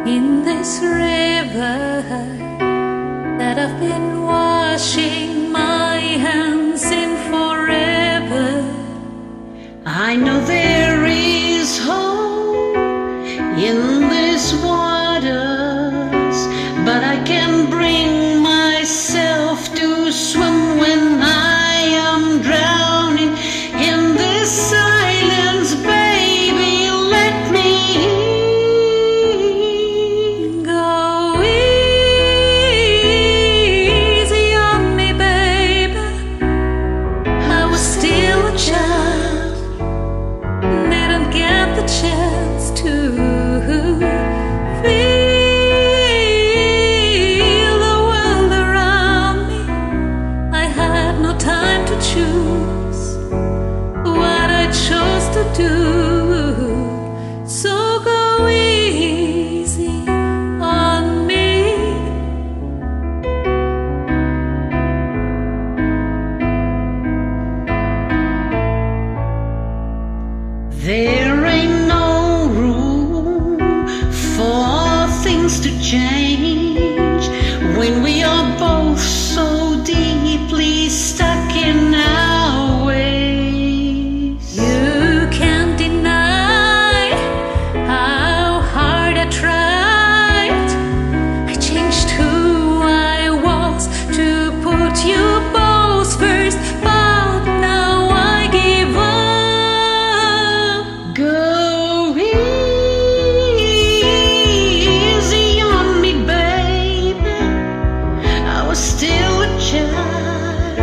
in this river that I've been washing my hands in forever. I know there is hope in these waters, but I can't bring myself to swim when I am drowning in this silence. Baby, let me go easy on me, baby. I was still a child, didn't get the chance to feel the world around me. I had no time to choose what I chose to do. So go easy on me. There ain't no room for things to change when we are both so deeply stuck in our ways. You can't deny how hard I tried. I changed who I was to put you both first, but now I give up. Go easy on me, baby. I was still a child,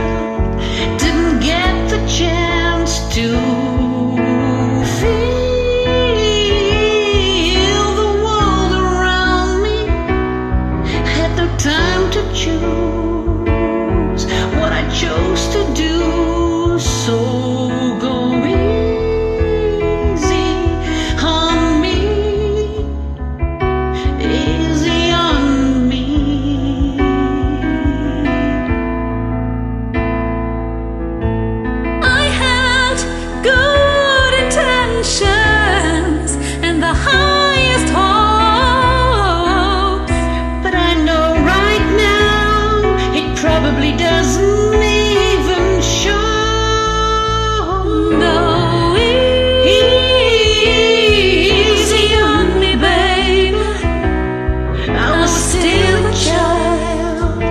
didn't get the chance to feel the world around me. Had no time to choose what I chose to do. So go easy on me, easy on me. I had good intentions and the highest hopes, But I know right now it probably doesn't even show. go easy on me, baby. I was still a child,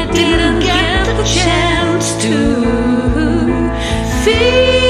I didn't get the chance to feel